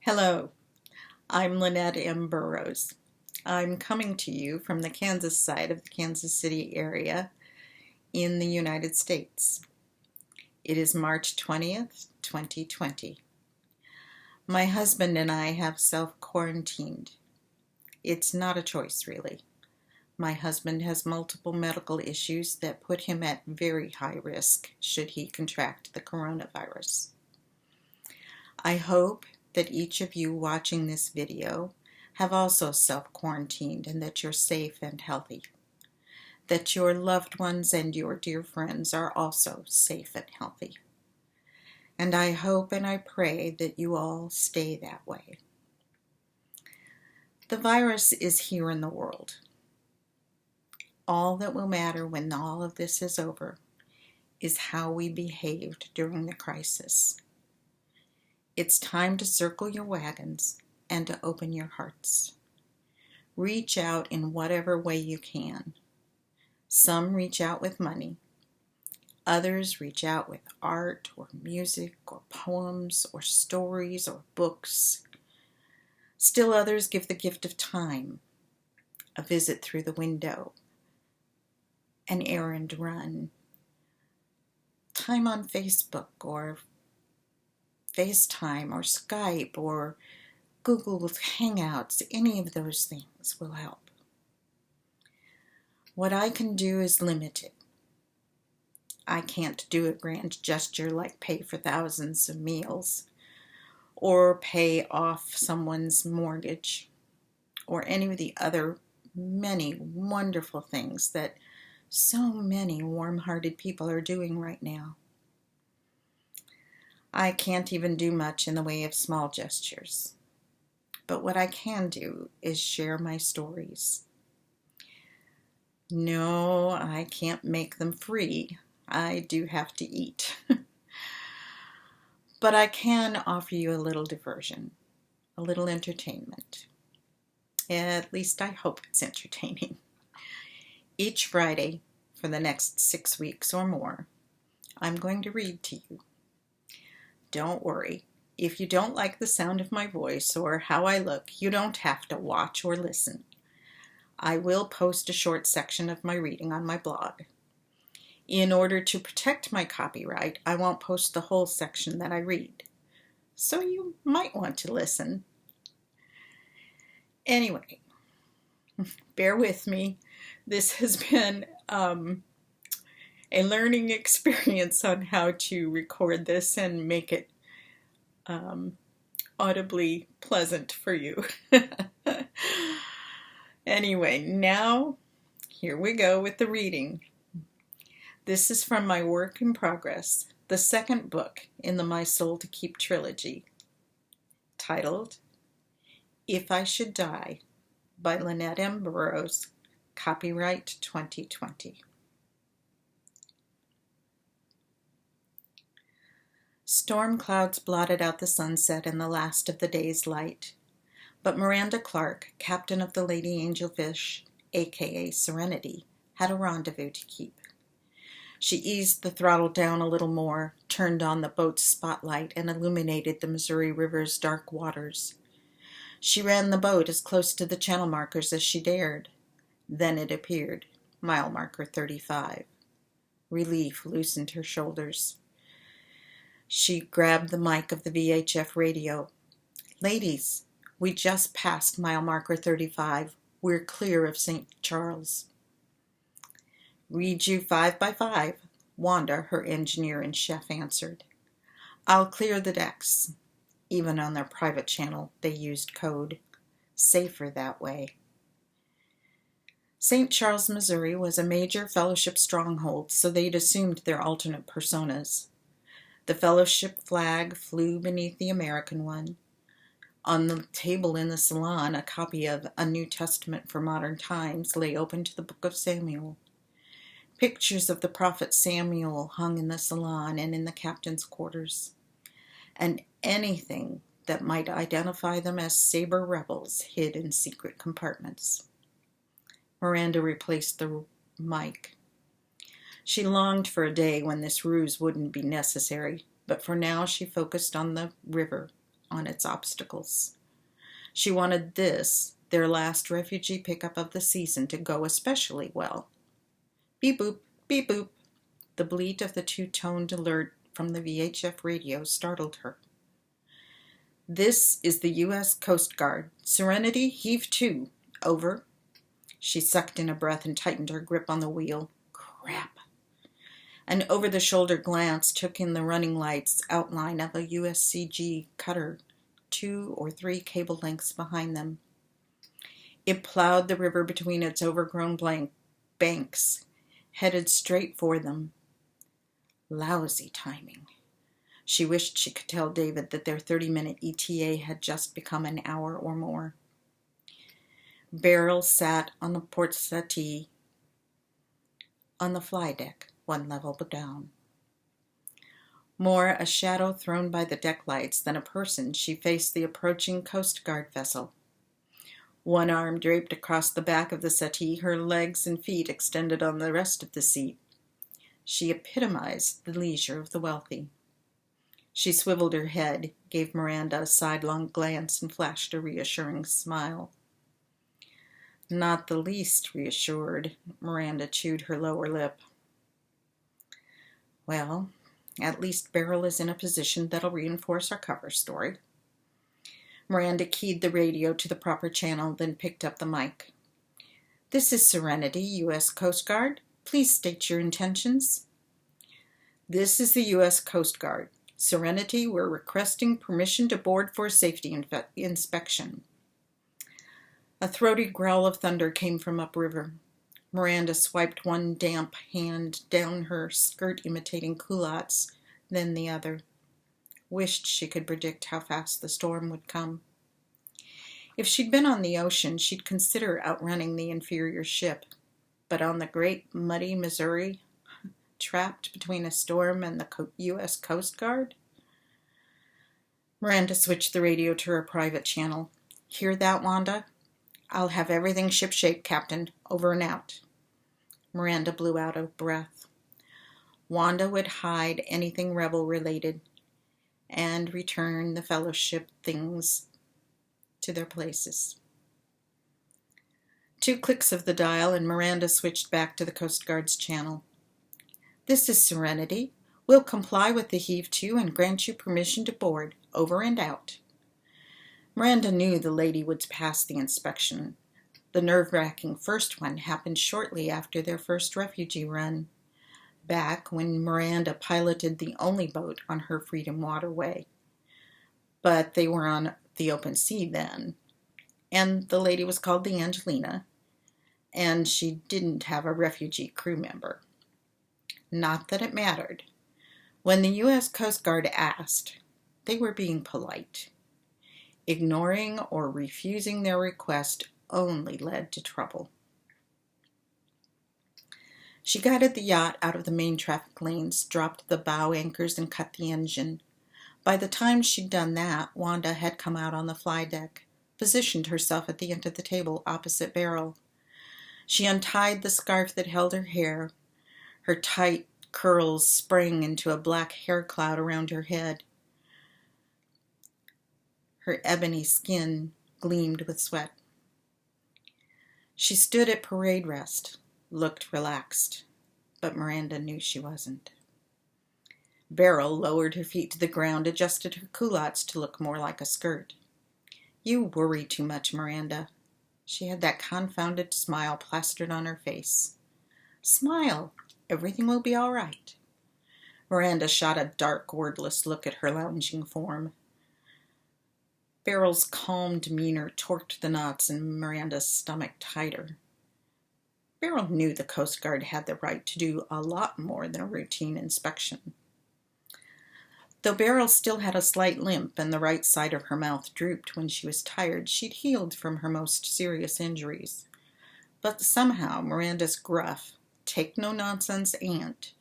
Hello, I'm Lynette M. Burrows. I'm coming to you from the Kansas side of the Kansas City area in the United States. It is March 20th, 2020. My husband and I have self-quarantined. It's not a choice, really. My husband has multiple medical issues that put him at very high risk should he contract the coronavirus. I hope that each of you watching this video have also self-quarantined and that you're safe and healthy. That your loved ones and your dear friends are also safe and healthy. And I hope and I pray that you all stay that way. The virus is here in the world. All that will matter when all of this is over is how we behaved during the crisis. It's time to circle your wagons and to open your hearts. Reach out in whatever way you can. Some reach out with money. Others reach out with art or music or poems or stories or books. Still others give the gift of time, a visit through the window, an errand run, time on Facebook or FaceTime or Skype or Google Hangouts. Any of those things will help. What I can do is limited. I can't do a grand gesture like pay for thousands of meals or pay off someone's mortgage or any of the other many wonderful things that so many warm-hearted people are doing right now. I can't even do much in the way of small gestures. But what I can do is share my stories. No, I can't make them free. I do have to eat. But I can offer you a little diversion, a little entertainment. At least I hope it's entertaining. Each Friday, for the next 6 weeks or more, I'm going to read to you. Don't worry, if you don't like the sound of my voice or how I look, you don't have to watch or listen. I will post a short section of my reading on my blog. In order to protect my copyright, I won't post the whole section that I read. So you might want to listen. Anyway, bear with me. This has been a learning experience on how to record this and make it audibly pleasant for you. Anyway, now here we go with the reading. This is from my work in progress, the second book in the My Soul to Keep trilogy, titled If I Should Die by Lynette M. Burrows, copyright 2020. Storm clouds blotted out the sunset and the last of the day's light. But Miranda Clark, captain of the Lady Angelfish, aka Serenity, had a rendezvous to keep. She eased the throttle down a little more, turned on the boat's spotlight, and illuminated the Missouri River's dark waters. She ran the boat as close to the channel markers as she dared. Then it appeared, mile marker 35. Relief loosened her shoulders. She grabbed the mic of the VHF radio. Ladies, we just passed mile marker 35. We're clear of St. Charles. Read you 5 by 5, Wanda, her engineer-in-chief, answered. I'll clear the decks. Even on their private channel, they used code. Safer that way. St. Charles, Missouri was a major Fellowship stronghold, so they'd assumed their alternate personas. The Fellowship flag flew beneath the American one. On the table in the salon, a copy of A New Testament for Modern Times lay open to the Book of Samuel. Pictures of the prophet Samuel hung in the salon and in the captain's quarters. And anything that might identify them as saber rebels hid in secret compartments. Miranda replaced the mic. She longed for a day when this ruse wouldn't be necessary, but for now she focused on the river, on its obstacles. She wanted this, their last refugee pickup of the season, to go especially well. Beep boop, beep boop. The bleat of the two-toned alert from the VHF radio startled her. This is the U.S. Coast Guard. Serenity, heave to. Over. She sucked in a breath and tightened her grip on the wheel. Crap. An over-the-shoulder glance took in the running lights outline of a USCG cutter, 2 or 3 cable lengths behind them. It plowed the river between its overgrown banks, headed straight for them. Lousy timing. She wished she could tell David that their 30-minute ETA had just become an hour or more. Beryl sat on the port settee on the fly deck, 1 level down. More a shadow thrown by the deck lights than a person, she faced the approaching Coast Guard vessel. One arm draped across the back of the settee, her legs and feet extended on the rest of the seat. She epitomized the leisure of the wealthy. She swiveled her head, gave Miranda a sidelong glance, and flashed a reassuring smile. Not the least reassured, Miranda chewed her lower lip. Well, at least Beryl is in a position that'll reinforce our cover story. Miranda keyed the radio to the proper channel, then picked up the mic. This is Serenity, U.S. Coast Guard. Please state your intentions. This is the U.S. Coast Guard. Serenity, we're requesting permission to board for a safety inspection. A throaty growl of thunder came from upriver. Miranda swiped one damp hand down her skirt imitating culottes, then the other. Wished she could predict how fast the storm would come. If she'd been on the ocean, she'd consider outrunning the inferior ship. But on the great muddy Missouri, trapped between a storm and the U.S. Coast Guard? Miranda switched the radio to her private channel. Hear that, Wanda? I'll have everything shipshape, Captain. Over and out. Miranda blew out of breath. Wanda would hide anything rebel-related and return the Fellowship things to their places. 2 clicks of the dial and Miranda switched back to the Coast Guard's channel. This is Serenity. We'll comply with the heave-to and grant you permission to board. Over and out. Miranda knew the lady would pass the inspection. The nerve-wracking first one happened shortly after their first refugee run, back when Miranda piloted the only boat on her Freedom Waterway. But they were on the open sea then, and the lady was called the Angelina, and she didn't have a refugee crew member. Not that it mattered. When the U.S. Coast Guard asked, they were being polite. Ignoring or refusing their request only led to trouble. She guided the yacht out of the main traffic lanes, dropped the bow anchors, and cut the engine. By the time she'd done that, Wanda had come out on the fly deck, positioned herself at the end of the table opposite Beryl. She untied the scarf that held her hair. Her tight curls sprang into a black hair cloud around her head. Her ebony skin gleamed with sweat. She stood at parade rest, looked relaxed, but Miranda knew she wasn't. Beryl lowered her feet to the ground, adjusted her culottes to look more like a skirt. You worry too much, Miranda. She had that confounded smile plastered on her face. Smile. Everything will be all right. Miranda shot a dark, wordless look at her lounging form. Beryl's calm demeanor torqued the knots in Miranda's stomach tighter. Beryl knew the Coast Guard had the right to do a lot more than a routine inspection. Though Beryl still had a slight limp and the right side of her mouth drooped when she was tired, she'd healed from her most serious injuries. But somehow Miranda's gruff, take-no-nonsense aunt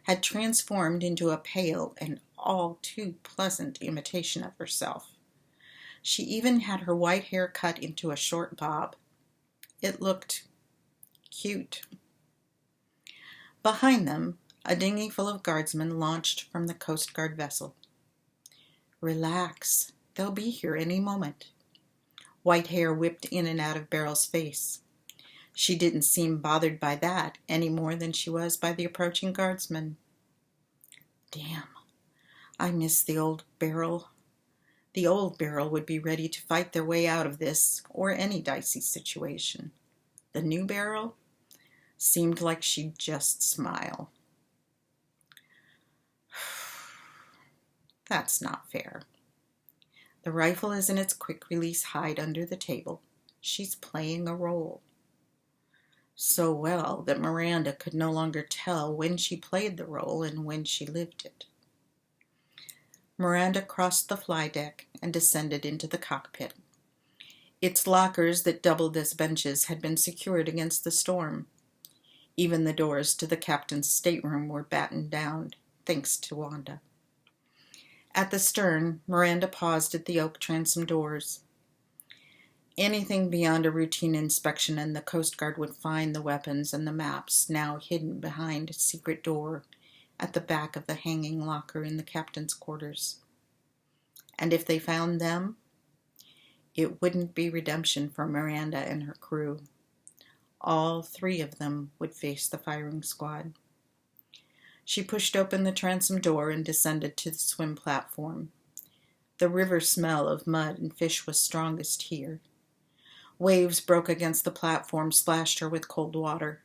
had transformed into a pale and all too pleasant imitation of herself. She even had her white hair cut into a short bob. It looked cute. Behind them, a dinghy full of guardsmen launched from the Coast Guard vessel. Relax, They'll be here any moment. White hair whipped in and out of Beryl's face. She didn't seem bothered by that any more than she was by the approaching guardsman. Damn, I miss the old Beryl. The old Beryl would be ready to fight their way out of this or any dicey situation. The new Beryl seemed like she'd just smile. That's not fair. The rifle is in its quick-release hide under the table. She's playing a role. So well that Miranda could no longer tell when she played the role and when she lived it. Miranda crossed the fly deck and descended into the cockpit. Its lockers that doubled as benches had been secured against the storm. Even the doors to the captain's stateroom were battened down, thanks to Wanda. At the stern, Miranda paused at the oak transom doors. Anything beyond a routine inspection and the Coast Guard would find the weapons and the maps now hidden behind a secret door at the back of the hanging locker in the captain's quarters. And if they found them, it wouldn't be redemption for Miranda and her crew. All three of them would face the firing squad. She pushed open the transom door and descended to the swim platform. The river smell of mud and fish was strongest here. Waves broke against the platform, splashed her with cold water.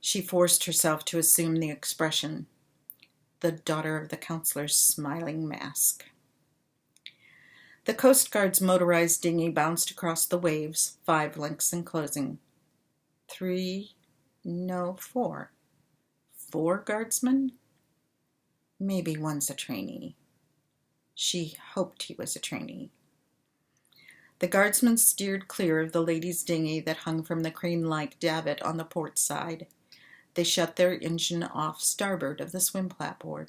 She forced herself to assume the expression, the daughter of the counselor's smiling mask. The Coast Guard's motorized dinghy bounced across the waves, 5 lengths enclosing. 4. 4 guardsmen? Maybe one's a trainee. She hoped he was a trainee. The guardsmen steered clear of the ladies' dinghy that hung from the crane-like davit on the port side. They shut their engine off starboard of the swim platform.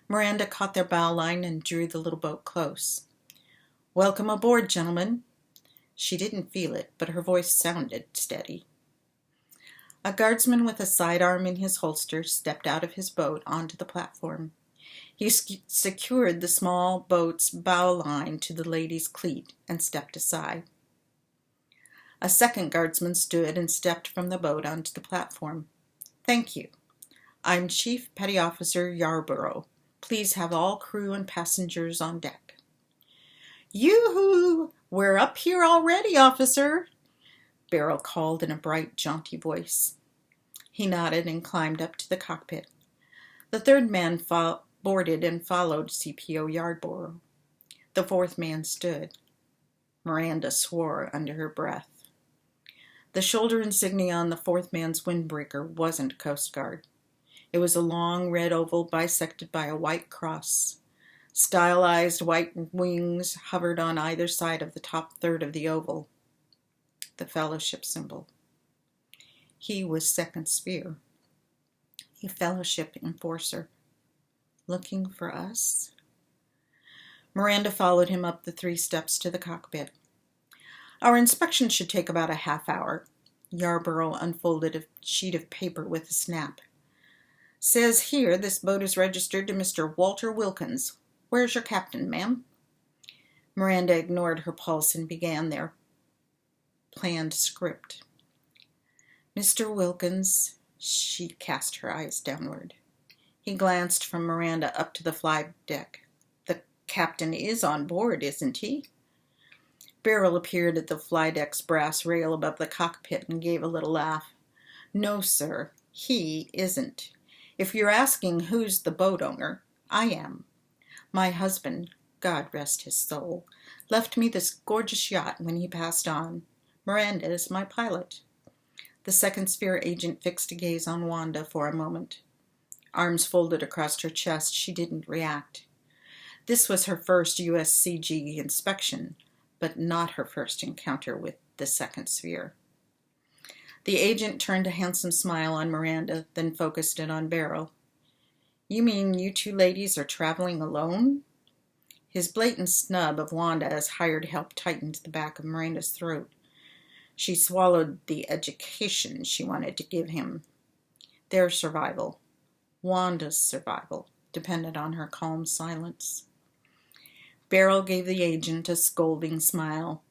Miranda caught their bow line and drew the little boat close. "Welcome aboard, gentlemen." She didn't feel it, but her voice sounded steady. A guardsman with a sidearm in his holster stepped out of his boat onto the platform. He secured the small boat's bow line to the ladies' cleat and stepped aside. A second guardsman stood and stepped from the boat onto the platform. "Thank you. I'm Chief Petty Officer Yarborough. Please have all crew and passengers on deck." "Yoo-hoo! We're up here already, officer," Beryl called in a bright, jaunty voice. He nodded and climbed up to the cockpit. The third man boarded and followed CPO Yarborough. The fourth man stood. Miranda swore under her breath. The shoulder insignia on the fourth man's windbreaker wasn't Coast Guard. It was a long red oval bisected by a white cross. Stylized white wings hovered on either side of the top third of the oval, the Fellowship symbol. He was Second Sphere, a Fellowship enforcer. Looking for us? Miranda followed him up the 3 steps to the cockpit. "Our inspection should take about a half hour." Yarborough unfolded a sheet of paper with a snap. "Says here this boat is registered to Mr. Walter Wilkins. Where's your captain, ma'am?" Miranda ignored her pulse and began their planned script. "Mr. Wilkins," she cast her eyes downward. He glanced from Miranda up to the fly deck. "The captain is on board, isn't he?" Beryl appeared at the fly deck's brass rail above the cockpit and gave a little laugh. "No, sir, he isn't. If you're asking who's the boat owner, I am. My husband, God rest his soul, left me this gorgeous yacht when he passed on. Miranda is my pilot." The Second Sphere agent fixed a gaze on Wanda for a moment. Arms folded across her chest, she didn't react. This was her first USCG inspection, but not her first encounter with the Second Sphere. The agent turned a handsome smile on Miranda, then focused it on Beryl. "You mean you 2 ladies are traveling alone?" His blatant snub of Wanda as hired help tightened the back of Miranda's throat. She swallowed the education she wanted to give him. Their survival, Wanda's survival, depended on her calm silence. Beryl gave the agent a scolding smile.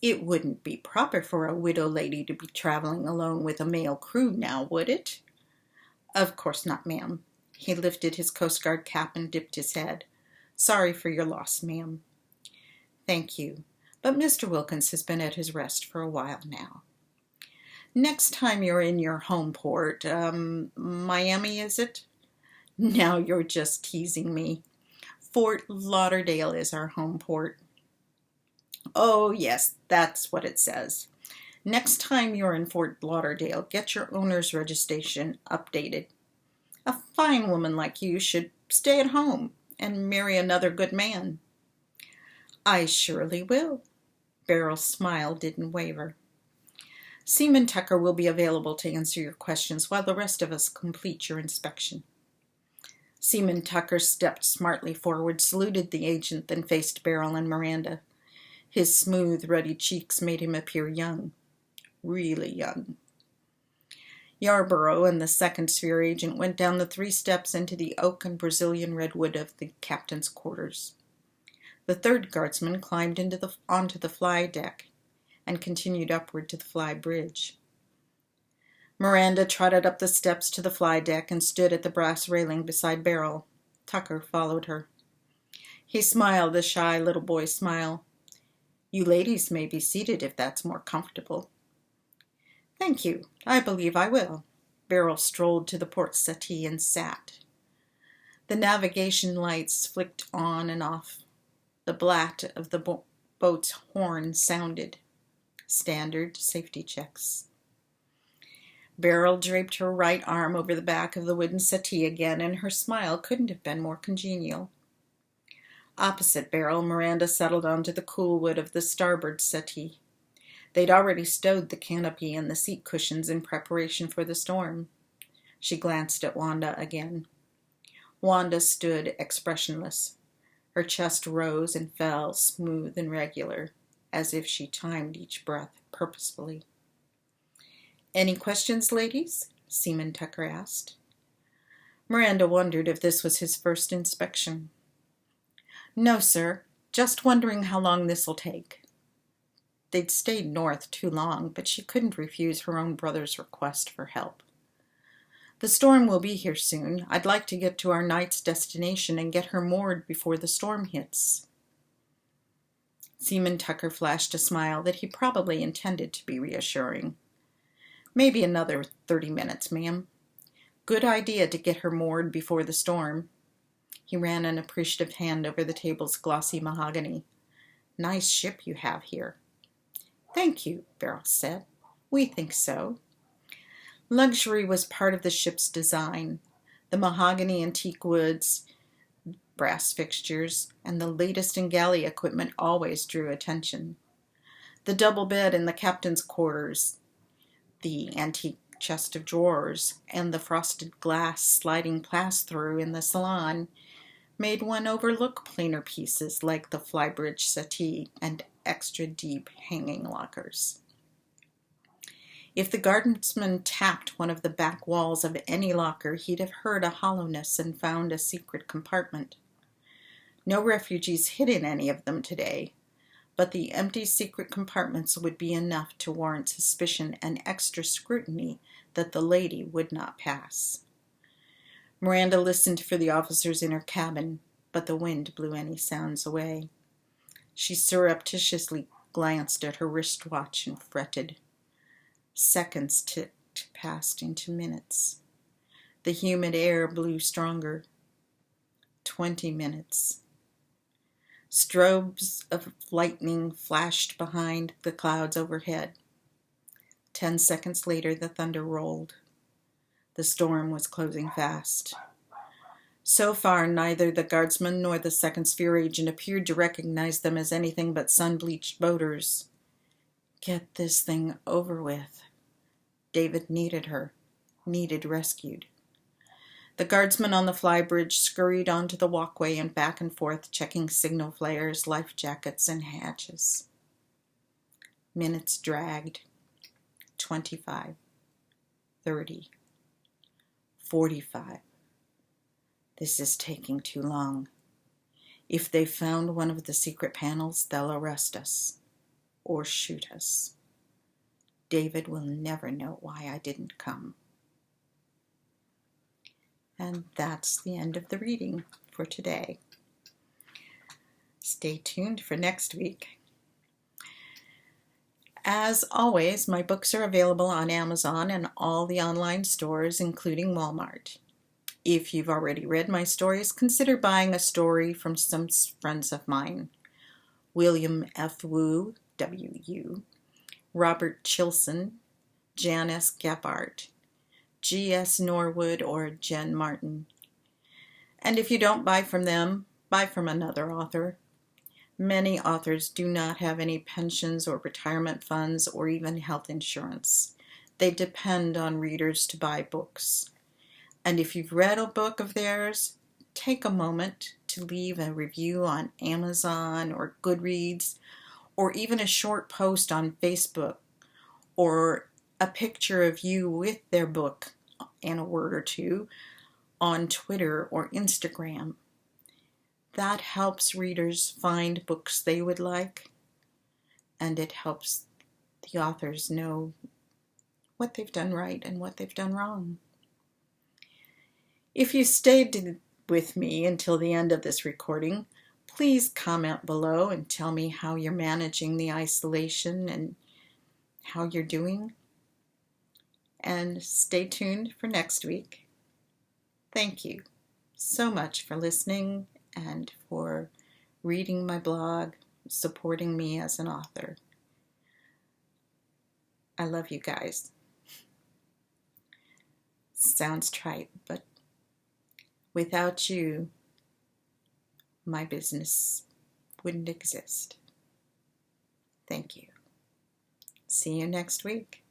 It wouldn't be proper for a widow lady to be traveling alone with a male crew now, would it? Of course not, ma'am. He lifted his Coast Guard cap and dipped his head. Sorry for your loss, ma'am. Thank you, but Mr. Wilkins has been at his rest for a while now. Next time you're in your home port, Miami, is it? Now you're just teasing me. Fort Lauderdale is our home port. Oh, yes, that's what it says. Next time you're in Fort Lauderdale, get your owner's registration updated. A fine woman like you should stay at home and marry another good man. I surely will. Beryl's smile didn't waver. Seaman Tucker will be available to answer your questions while the rest of us complete your inspection. Seaman Tucker stepped smartly forward, saluted the agent, then faced Beryl and Miranda. His smooth, ruddy cheeks made him appear young. Really young. Yarborough and the second sphere agent went down the 3 steps into the oak and Brazilian redwood of the captain's quarters. The third guardsman climbed onto the fly deck and continued upward to the fly bridge. Miranda trotted up the steps to the fly deck and stood at the brass railing beside Beryl. Tucker followed her. He smiled a shy little boy smile. You ladies may be seated if that's more comfortable. Thank you. I believe I will. Beryl strolled to the port settee and sat. The navigation lights flicked on and off. The blat of the boat's horn sounded. Standard safety checks. Beryl draped her right arm over the back of the wooden settee again, and her smile couldn't have been more congenial. Opposite Beryl, Miranda settled onto the cool wood of the starboard settee. They'd already stowed the canopy and the seat cushions in preparation for the storm. She glanced at Wanda again. Wanda stood expressionless. Her chest rose and fell, smooth and regular, as if she timed each breath purposefully. Any questions, ladies? Seaman Tucker asked. Miranda wondered if this was his first inspection. No, sir. Just wondering how long this'll take. They'd stayed north too long, but she couldn't refuse her own brother's request for help. The storm will be here soon. I'd like to get to our night's destination and get her moored before the storm hits. Seaman Tucker flashed a smile that he probably intended to be reassuring. Maybe another 30 minutes, ma'am. Good idea to get her moored before the storm. He ran an appreciative hand over the table's glossy mahogany. Nice ship you have here. Thank you, Beryl said. We think so. Luxury was part of the ship's design. The mahogany antique woods, brass fixtures, and the latest in galley equipment always drew attention. The double bed in the captain's quarters, the antique chest of drawers, and the frosted glass sliding pass-through in the salon made one overlook plainer pieces like the flybridge settee and extra deep hanging lockers. If the guardsman tapped one of the back walls of any locker, he'd have heard a hollowness and found a secret compartment. No refugees hid in any of them today, but the empty secret compartments would be enough to warrant suspicion and extra scrutiny that the lady would not pass. Miranda listened for the officers in her cabin, but the wind blew any sounds away. She surreptitiously glanced at her wristwatch and fretted. Seconds ticked past into minutes. The humid air blew stronger. 20 minutes. Strobes of lightning flashed behind the clouds overhead. 10 seconds later, the thunder rolled. The storm was closing fast. So far, neither the guardsman nor the second sphere agent appeared to recognize them as anything but sun-bleached boaters. Get this thing over with. David needed her, needed rescued. The guardsman on the flybridge scurried onto the walkway and back and forth, checking signal flares, life jackets, and hatches. Minutes dragged. 25. 30. 45. This is taking too long. If they've found one of the secret panels, they'll arrest us. Or shoot us. David will never know why I didn't come. And that's the end of the reading for today. Stay tuned for next week. As always, my books are available on Amazon and all the online stores, including Walmart. If you've already read my stories, consider buying a story from some friends of mine. William F. Wu, W.U., Robert Chilson, Jan S. Gephardt, G.S. Norwood, or Jen Martin. And if you don't buy from them, buy from another author. Many authors do not have any pensions or retirement funds or even health insurance. They depend on readers to buy books. And if you've read a book of theirs, take a moment to leave a review on Amazon or Goodreads, or even a short post on Facebook, or a picture of you with their book and a word or two on Twitter or Instagram. That helps readers find books they would like, and it helps the authors know what they've done right and what they've done wrong. If you stayed with me until the end of this recording, please comment below and tell me how you're managing the isolation and how you're doing. And stay tuned for next week. Thank you so much for listening and for reading my blog, supporting me as an author. I love you guys. Sounds trite, but without you, my business wouldn't exist. Thank you. See you next week.